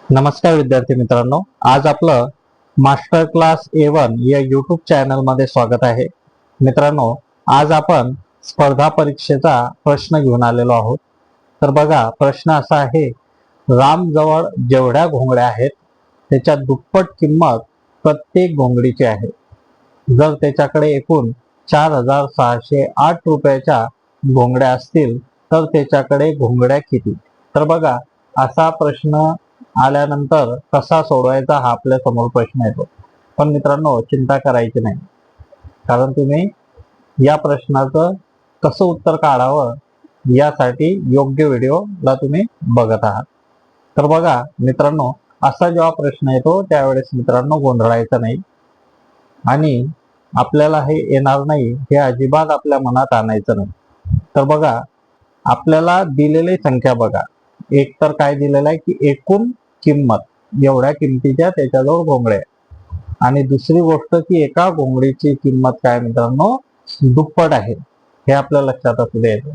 नमस्कार विद्यार्थी मित्रांनो, आज आपलं मास्टर क्लास A1 या यूट्यूब चॅनल मध्ये स्वागत आहे. मित्रांनो, आज आपण स्पर्धा परीक्षेचा प्रश्न घेऊन आलेलो आहोत. तर बघा, प्रश्न असा आहे, रामजवळ जेवढ्या घोंगड्या आहेत त्याच्या दुप्पट किंमत प्रत्येक घोंगडीची आहे. जर त्याच्याकडे एकूण 4,608 रुपयाच्या घोंगड्या असतील तर त्याच्याकडे घोंगड्या किती? तर बघा, असा प्रश्न आल्यानंतर कसा सोडवायचा हा आपल्या समोर प्रश्न येतो. पण मित्रांनो, चिंता करायची नाही, कारण तुम्ही या प्रश्नाचं कसं उत्तर काढावं यासाठी योग्य व्हिडिओला तुम्ही बघत आहात. तर बघा मित्रांनो, असा जेव्हा प्रश्न येतो त्यावेळेस मित्रांनो गोंधळायचं नाही आणि आपल्याला हे येणार नाही हे अजिबात आपल्या मनात आणायचं नाही. तर बघा, आपल्याला दिलेली संख्या बघा, एक तर काय दिलेलं आहे की एकूण किंमत एवढ्या किमतीच्या त्याच्याजवळ घोंगड्या आहे, आणि दुसरी गोष्ट की एका घोंगडीची किंमत काय मित्रांनो दुप्पट आहे, हे आपल्या लक्षात असू द्यायचं.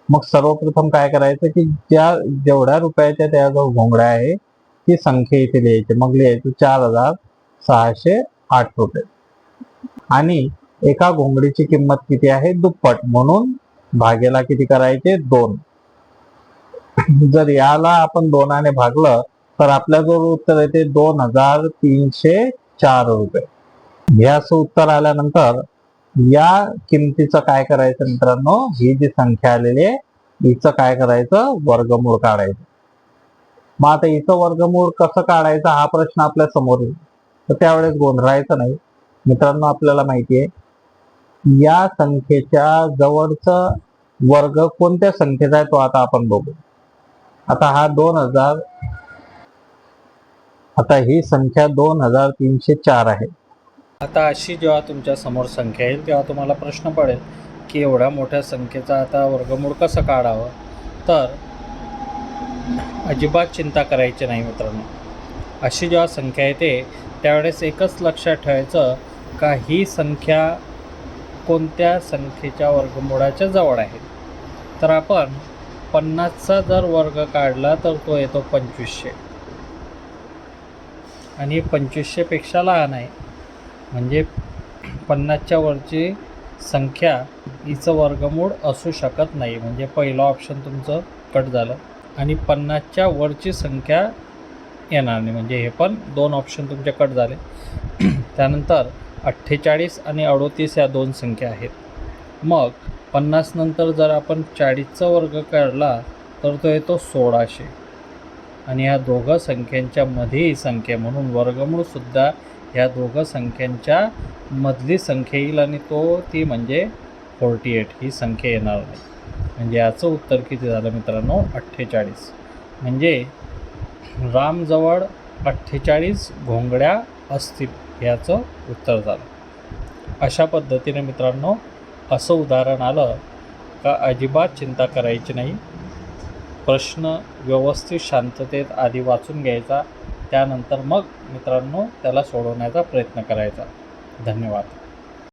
मग सर्वप्रथम काय करायचं की जेवढ्या रुपयाच्या त्याजवळ घोंगड्या आहे ती संख्या इथे लिहायची. मग लिहायचं 4,608 रुपये, आणि एका घोंगडीची किंमत किती आहे दुप्पट, म्हणून भागेला किती करायचे 2. जर याला आपण 2ने भागलं तर आपल्या जो उत्तर येते 2,304 रुपये. हे असं उत्तर आल्यानंतर या किमतीचं काय करायचं मित्रांनो, ही जी संख्या आलेली आहे हिचं काय करायचं, वर्गमूळ काढायचं. मग आता हिचं वर्गमूळ कसं काढायचं हा प्रश्न आपल्या समोर येईल, तर त्यावेळेस गोंधळायचं नाही मित्रांनो. आपल्याला माहिती आहे या संख्येच्या जवळचं वर्ग कोणत्या संख्येचा आहे तो आता आपण बघू. आता हा 2000, आता ही संख्या 2,304 आहे. आता अशी जेव्हा तुमच्या समोर संख्या येईल तेव्हा तुम्हाला प्रश्न पडेल की एवढ्या मोठ्या संख्येचा आता वर्गमूळ कसं काढावं. तर अजिबात चिंता करायची नाही मित्रांनो. अशी जेव्हा संख्या येते त्यावेळेस एकच लक्षात ठेवायचं का ही संख्या कोणत्या संख्येच्या वर्गमूळाच्या जवळ आहे. तर आपण 50चा जर वर्ग काढला तर तो येतो 2500, आणि 2500पेक्षा लहान आहे, म्हणजे 50च्या वरची संख्या हिचं वर्गमूळ असू शकत नाही. म्हणजे पहिलं ऑप्शन तुमचं कट झालं, आणि 50च्या वरची संख्या येणार नाही, म्हणजे हे पण 2 ऑप्शन तुमचे कट झाले. त्यानंतर 48 आणि 38 या 2 संख्या आहेत. मग 50 नंतर जर आपण 40चा वर्ग काढला तर तो येतो 1600, आणि ह्या दोघं संख्यांच्या मध्ये ही संख्या, म्हणून वर्गमूळसुद्धा ह्या दोघं संख्यांच्या मधली संख्या येईल, आणि ती म्हणजे 48 ही संख्या येणार नाही. म्हणजे याचं उत्तर किती झालं मित्रांनो, 48. म्हणजे रामजवळ 48 घोंगड्या असतील याचं उत्तर झालं. अशा पद्धतीने मित्रांनो असं उदाहरण आलं का अजिबात चिंता करायची नाही. प्रश्न व्यवस्थित शांततेत आधी वाचून घ्यायचा, त्यानंतर मग मित्रांनो त्याला सोडवण्याचा प्रयत्न करायचा. धन्यवाद.